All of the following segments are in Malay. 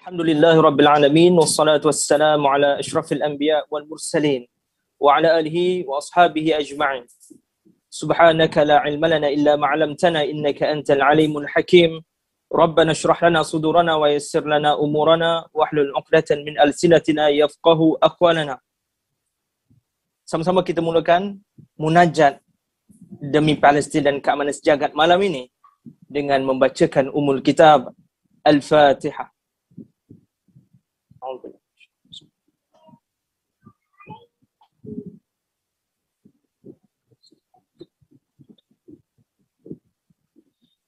Alhamdulillahi Rabbil Alamin wassalatu wassalamu ala ashrafil anbiya wal mursalin wa ala alihi wa ashabihi ajma'in. Subhanaka la ilma lana illa ma 'allamtana innaka antal alimul hakim. Rabbana shrah lana sudurana wa yassir lana umurana wahlul 'uqdatan min alsinatina yafqahu aqwalana. Sama-sama kita mulakan munajat demi Palestin dan keamanan sejagat malam ini dengan membacakan Ummul Kitab Al-Fatihah.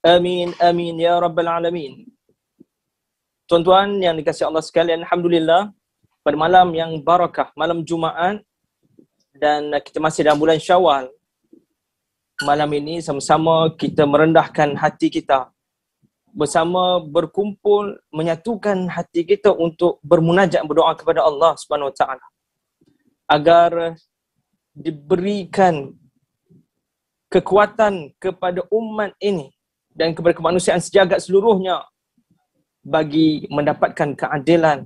Amin, amin ya rabbal alamin. Tuan-tuan yang dikasihi Allah sekalian, alhamdulillah pada malam yang barakah, malam Jumaat, dan kita masih dalam bulan Syawal. Malam ini sama-sama kita merendahkan hati kita, bersama berkumpul menyatukan hati kita untuk bermunajat, berdoa kepada Allah Subhanahu Wa Taala agar diberikan kekuatan kepada umat ini dan kepada kemanusiaan sejagat seluruhnya bagi mendapatkan keadilan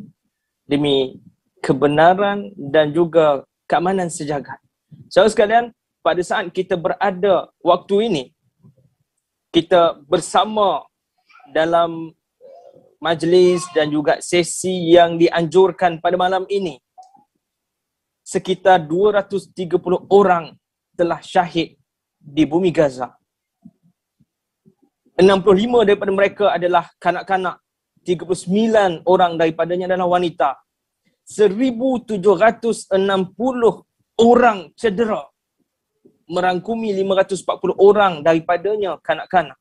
demi kebenaran dan juga keamanan sejagat. Saudara sekalian, pada saat kita berada waktu ini, kita bersama dalam majlis dan juga sesi yang dianjurkan pada malam ini. Sekitar 230 orang telah syahid di bumi Gaza. 65 daripada mereka adalah kanak-kanak, 39 orang daripadanya adalah wanita. 1,760 orang cedera, merangkumi 540 orang daripadanya kanak-kanak.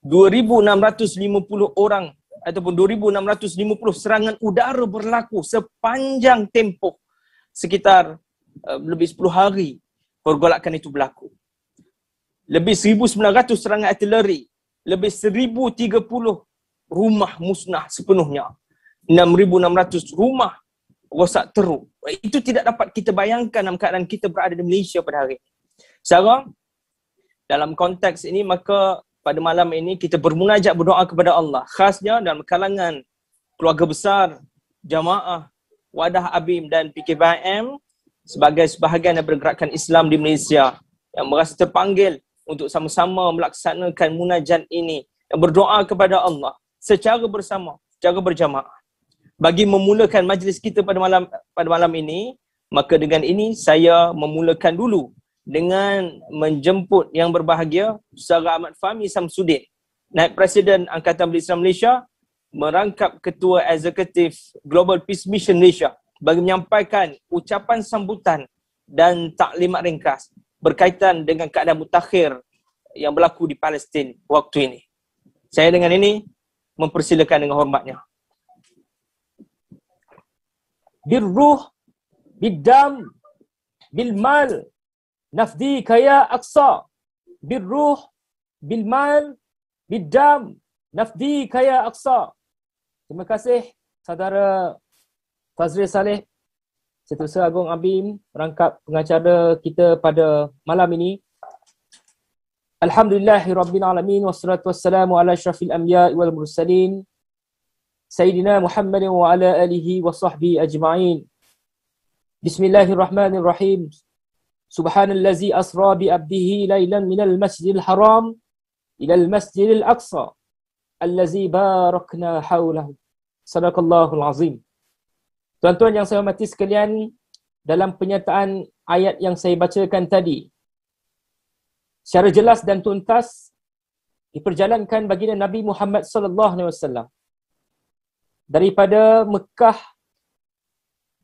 2,650 orang ataupun 2,650 serangan udara berlaku sepanjang tempoh sekitar lebih 10 hari pergolakan itu berlaku. Lebih 1,900 serangan artileri, lebih 1,030 rumah musnah sepenuhnya. 6,600 rumah rosak teruk. Itu tidak dapat kita bayangkan dalam keadaan kita berada di Malaysia pada hari ini. Sekarang, dalam konteks ini, maka pada malam ini kita bermunajat berdoa kepada Allah. Khasnya dalam kalangan keluarga besar, jamaah, Wadah Abim dan PKBIM sebagai sebahagian dari pergerakan Islam di Malaysia yang merasa terpanggil untuk sama-sama melaksanakan munajat ini dan berdoa kepada Allah secara bersama, secara berjamaah. Bagi memulakan majlis kita pada malam ini, maka dengan ini saya memulakan dulu dengan menjemput yang berbahagia Saudara Ahmad Fahmi Samsudin, Naib Presiden Angkatan Bela Islam Malaysia, merangkap Ketua Eksekutif Global Peace Mission Malaysia, bagi menyampaikan ucapan sambutan dan taklimat ringkas berkaitan dengan keadaan mutakhir yang berlaku di Palestin waktu ini. Saya dengan ini mempersilakan dengan hormatnya. Birruh, biddam, bilmal, nafdi kaya aqsa. Birruh, bilmal, biddam, nafdi kaya aqsa. Terima kasih saudara Fazril Saleh, Setiausaha Agung Abim, rangkap pengacara kita pada malam ini. Alhamdulillahirabbil alamin wassalatu wassalamu ala asyrafil anbiya wal mursalin Sayyidina Muhammadin wa ala alihi wa sahbihi ajma'in. Bismillahirrahmanirrahim. Subhanallazi asra bi abdihi lailan minal masjidil haram ilal masjidil aqsa allazi barakna haulahu. Sadaqallahul azim. Tuan-tuan yang saya hormati sekalian, dalam penyataan ayat yang saya bacakan tadi, secara jelas dan tuntas diperjalankan baginda Nabi Muhammad sallallahu alaihi wasallam daripada Mekah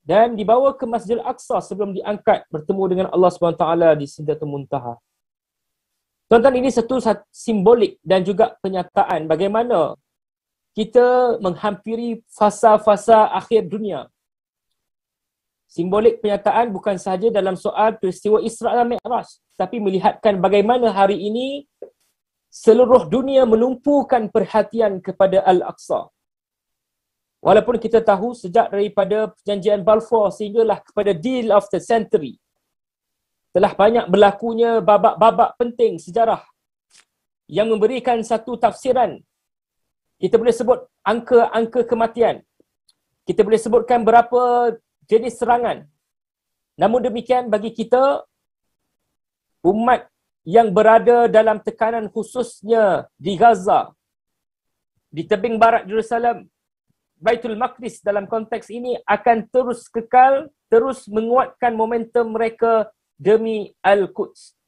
dan dibawa ke Masjidil Aqsa sebelum diangkat bertemu dengan Allah SWT di Sidratul Muntaha. Tuan-tuan, ini satu simbolik dan juga penyataan bagaimana kita menghampiri fasa-fasa akhir dunia. Simbolik penyataan bukan sahaja dalam soal peristiwa Isra' dan Mi'raj, tapi melihatkan bagaimana hari ini seluruh dunia menumpukan perhatian kepada Al-Aqsa. Walaupun kita tahu sejak daripada perjanjian Balfour sehinggalah kepada Deal of the Century, telah banyak berlakunya babak-babak penting sejarah yang memberikan satu tafsiran, kita boleh sebut angka kematian. Kita boleh sebutkan berapa jenis serangan. Namun demikian bagi kita, umat yang berada dalam tekanan khususnya di Gaza, di tebing barat Jerusalem, Baitul Maqdis dalam konteks ini akan terus kekal, terus menguatkan momentum mereka demi Al-Quds.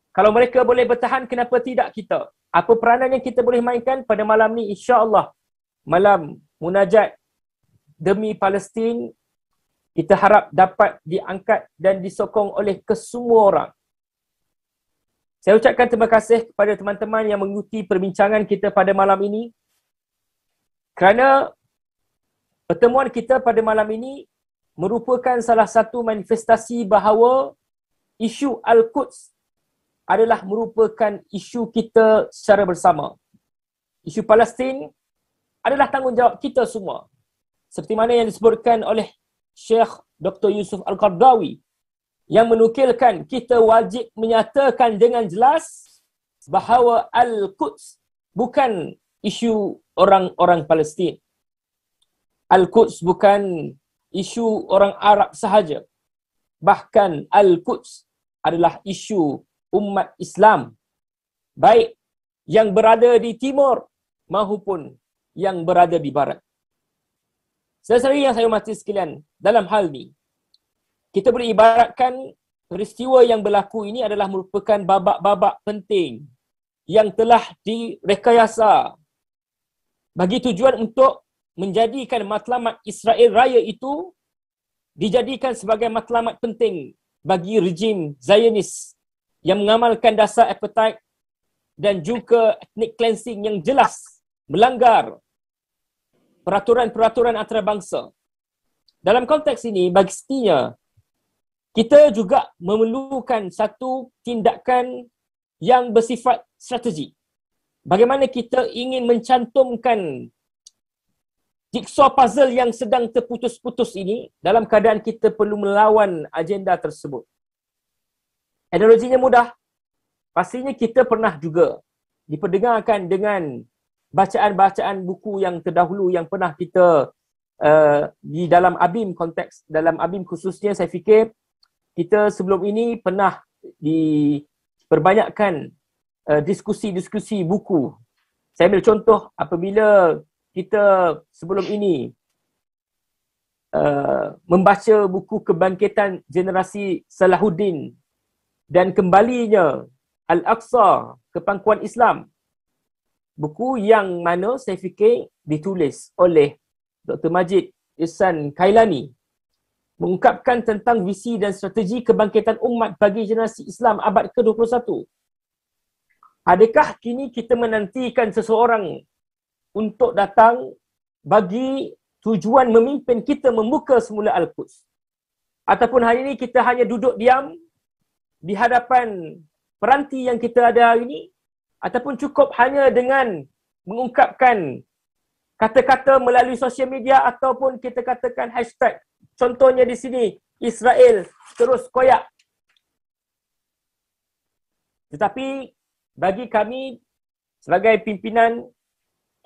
Kalau mereka boleh bertahan, kenapa tidak kita? Apa peranan yang kita boleh mainkan pada malam ni? InsyaAllah, malam munajat demi Palestin, kita harap dapat diangkat dan disokong oleh kesemua orang. Saya ucapkan terima kasih kepada teman-teman yang mengikuti perbincangan kita pada malam ini. Kerana pertemuan kita pada malam ini merupakan salah satu manifestasi bahawa isu Al-Quds adalah merupakan isu kita secara bersama. Isu Palestin adalah tanggungjawab kita semua. Seperti mana yang disebutkan oleh Syekh Dr. Yusuf Al-Qaradawi yang menukilkan kita wajib menyatakan dengan jelas bahawa Al-Quds bukan isu orang-orang Palestin. Al-Quds bukan isu orang Arab sahaja. Bahkan Al-Quds adalah isu umat Islam, baik yang berada di timur maupun yang berada di barat. Saudara-saudari yang saya hormati sekalian, dalam hal ni, kita boleh ibaratkan peristiwa yang berlaku ini adalah merupakan babak-babak penting yang telah direkayasa bagi tujuan untuk menjadikan matlamat Israel Raya itu dijadikan sebagai matlamat penting bagi rejim Zionis yang mengamalkan dasar apartheid dan juga ethnic cleansing yang jelas melanggar peraturan-peraturan antarabangsa. Dalam konteks ini, baginya kita juga memerlukan satu tindakan yang bersifat strategi. Bagaimana kita ingin mencantumkan jigsaw puzzle yang sedang terputus-putus ini dalam keadaan kita perlu melawan agenda tersebut. Analoginya mudah. Pastinya kita pernah juga diperdengarkan dengan bacaan-bacaan buku yang terdahulu yang pernah kita di dalam ABIM konteks, dalam ABIM khususnya saya fikir kita sebelum ini pernah diperbanyakkan diskusi-diskusi buku. Saya ambil contoh apabila kita sebelum ini membaca buku Kebangkitan Generasi Salahuddin dan Kembalinya Al-Aqsa ke Pangkuan Islam. Buku yang mana saya fikir ditulis oleh Dr. Majid Ihsan Kailani, mengungkapkan tentang visi dan strategi kebangkitan umat bagi generasi Islam abad ke-21. Adakah kini kita menantikan seseorang untuk datang bagi tujuan memimpin kita membuka semula Al-Quds? Ataupun hari ini kita hanya duduk diam di hadapan peranti yang kita ada hari ini? Ataupun cukup hanya dengan mengungkapkan kata-kata melalui sosial media ataupun kita katakan hashtag. Contohnya di sini, Israel terus koyak. Tetapi bagi kami sebagai pimpinan,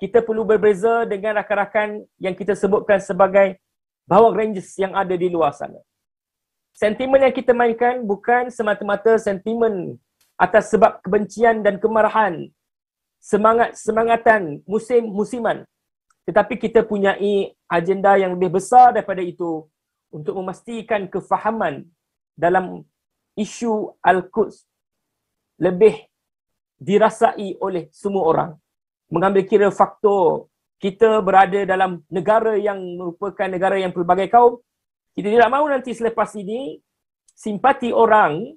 kita perlu berbeza dengan rakan-rakan yang kita sebutkan sebagai bawang rangers yang ada di luar sana. Sentimen yang kita mainkan bukan semata-mata sentimen atas sebab kebencian dan kemarahan, semangatan musiman. Tetapi kita punyai agenda yang lebih besar daripada itu untuk memastikan kefahaman dalam isu Al-Quds lebih dirasai oleh semua orang. Mengambil kira faktor kita berada dalam negara yang merupakan negara yang pelbagai kaum. Kita tidak mahu nanti selepas ini simpati orang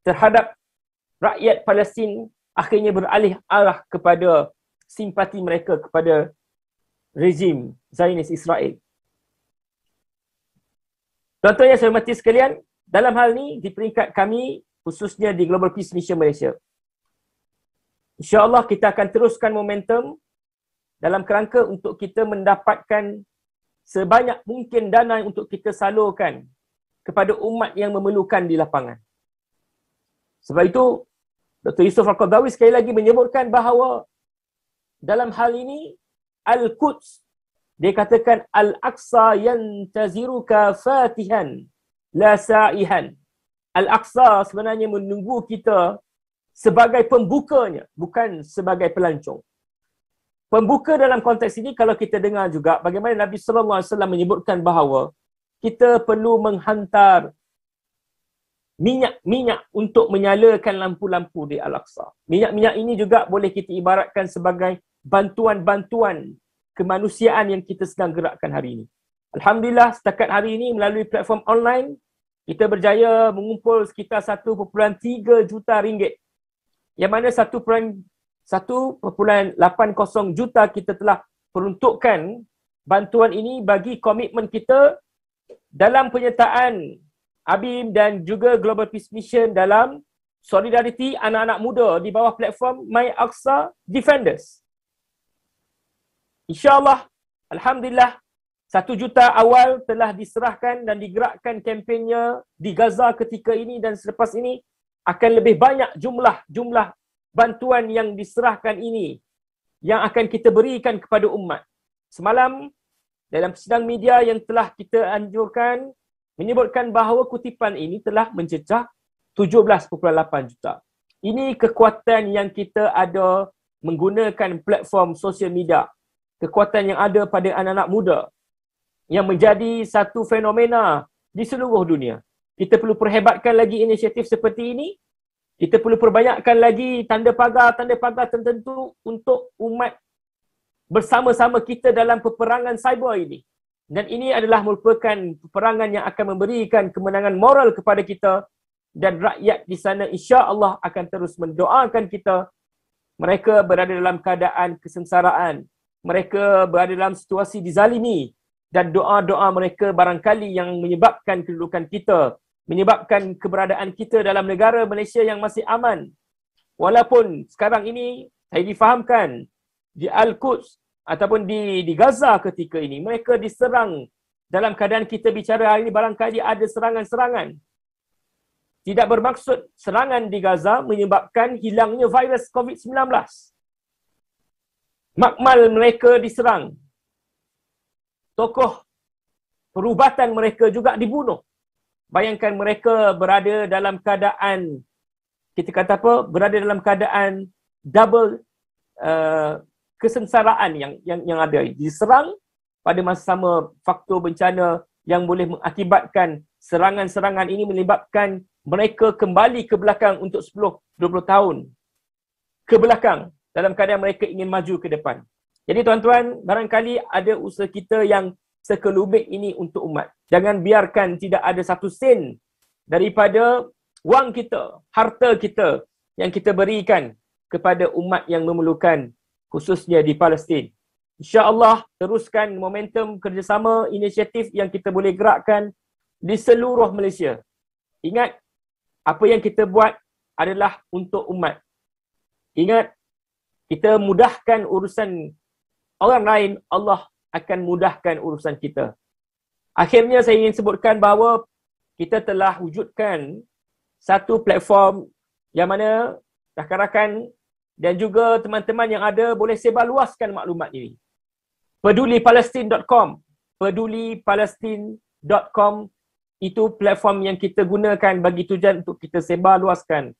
terhadap rakyat Palestin akhirnya beralih arah kepada simpati mereka kepada rejim Zionis Israel. Contohnya saya hormati sekalian, dalam hal ini di peringkat kami khususnya di Global Peace Mission Malaysia, InsyaAllah kita akan teruskan momentum dalam kerangka untuk kita mendapatkan sebanyak mungkin dana untuk kita salurkan kepada umat yang memerlukan di lapangan. Sebab itu, Dr. Yusuf Al-Qaradawi sekali lagi menyebutkan bahawa dalam hal ini, Al-Quds. Dia katakan Al-Aqsa yantaziruka fatihan la sa'ihan. Al-Aqsa sebenarnya menunggu kita sebagai pembukanya, bukan sebagai pelancong. Pembuka dalam konteks ini kalau kita dengar juga bagaimana Nabi sallallahu alaihi wasallam menyebutkan bahawa kita perlu menghantar minyak untuk menyalakan lampu-lampu di Al-Aqsa. Minyak-minyak ini juga boleh kita ibaratkan sebagai bantuan-bantuan kemanusiaan yang kita sedang gerakkan hari ini. Alhamdulillah setakat hari ini melalui platform online kita berjaya mengumpul sekitar 1.3 juta ringgit. Yang mana 1.80 juta kita telah peruntukkan bantuan ini bagi komitmen kita dalam penyertaan ABIM dan juga Global Peace Mission dalam solidariti anak-anak muda di bawah platform My Aqsa Defenders. InsyaAllah, Alhamdulillah, 1 juta awal telah diserahkan dan digerakkan kempennya di Gaza ketika ini dan selepas ini akan lebih banyak jumlah bantuan yang diserahkan ini yang akan kita berikan kepada umat. Semalam dalam sidang media yang telah kita anjurkan menyebutkan bahawa kutipan ini telah mencecah 17.8 juta. Ini kekuatan yang kita ada menggunakan platform sosial media. Kekuatan yang ada pada anak-anak muda yang menjadi satu fenomena di seluruh dunia. Kita perlu perhebatkan lagi inisiatif seperti ini. Kita perlu perbanyakkan lagi tanda pagar tertentu untuk umat bersama-sama kita dalam peperangan cyber ini. Dan ini adalah merupakan peperangan yang akan memberikan kemenangan moral kepada kita dan rakyat di sana insya-Allah akan terus mendoakan kita. Mereka berada dalam keadaan kesengsaraan. Mereka berada dalam situasi dizalimi. Dan doa-doa mereka barangkali yang menyebabkan kedudukan kita, menyebabkan keberadaan kita dalam negara Malaysia yang masih aman. Walaupun sekarang ini saya difahamkan di Al-Quds ataupun di Gaza ketika ini, mereka diserang dalam keadaan kita bicara hari ini barangkali ada serangan-serangan. Tidak bermaksud serangan di Gaza menyebabkan hilangnya virus COVID-19. Makmal mereka diserang. Tokoh perubatan mereka juga dibunuh. Bayangkan mereka berada dalam keadaan, kita kata apa, berada dalam keadaan double kesengsaraan yang ada. Diserang pada masa sama faktor bencana yang boleh mengakibatkan serangan-serangan ini menyebabkan mereka kembali ke belakang untuk 10-20 tahun ke belakang dalam keadaan mereka ingin maju ke depan. Jadi tuan-tuan, barangkali ada usaha kita yang sekelumit ini untuk umat. Jangan biarkan tidak ada satu sen daripada wang kita, harta kita yang kita berikan kepada umat yang memerlukan, khususnya di Palestin. InsyaAllah teruskan momentum kerjasama inisiatif yang kita boleh gerakkan di seluruh Malaysia. Ingat, apa yang kita buat adalah untuk umat. Ingat, kita mudahkan urusan orang lain, Allah akan mudahkan urusan kita. Akhirnya saya ingin sebutkan bahawa kita telah wujudkan satu platform yang mana rakan-rakan dan juga teman-teman yang ada boleh sebarluaskan maklumat ini. pedulipalestin.com pedulipalestin.com itu platform yang kita gunakan bagi tujuan untuk kita sebarluaskan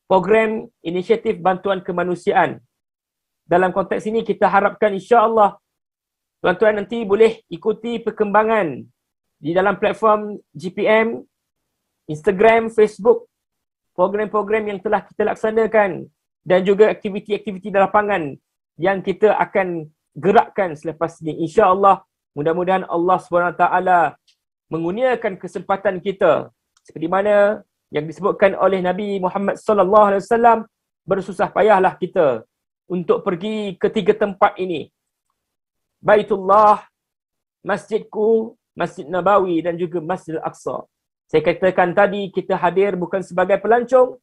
program inisiatif bantuan kemanusiaan. Dalam konteks ini kita harapkan insya-Allah tuan-tuan nanti boleh ikuti perkembangan di dalam platform GPM, Instagram, Facebook, program-program yang telah kita laksanakan dan juga aktiviti-aktiviti di lapangan yang kita akan gerakkan selepas ini. Insya-Allah mudah-mudahan Allah SWT mengurniakan kesempatan kita seperti mana yang disebutkan oleh Nabi Muhammad sallallahu alaihi wasallam, bersusah payahlah kita untuk pergi ke 3 tempat ini. Baitullah, Masjidku, Masjid Nabawi dan juga Masjid Al-Aqsa. Saya katakan tadi kita hadir bukan sebagai pelancong,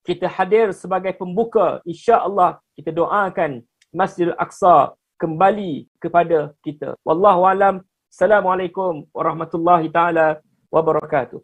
kita hadir sebagai pembuka. InsyaAllah kita doakan Masjid Al-Aqsa kembali kepada kita. Wallahu alam. Assalamualaikum warahmatullahi taala wabarakatuh.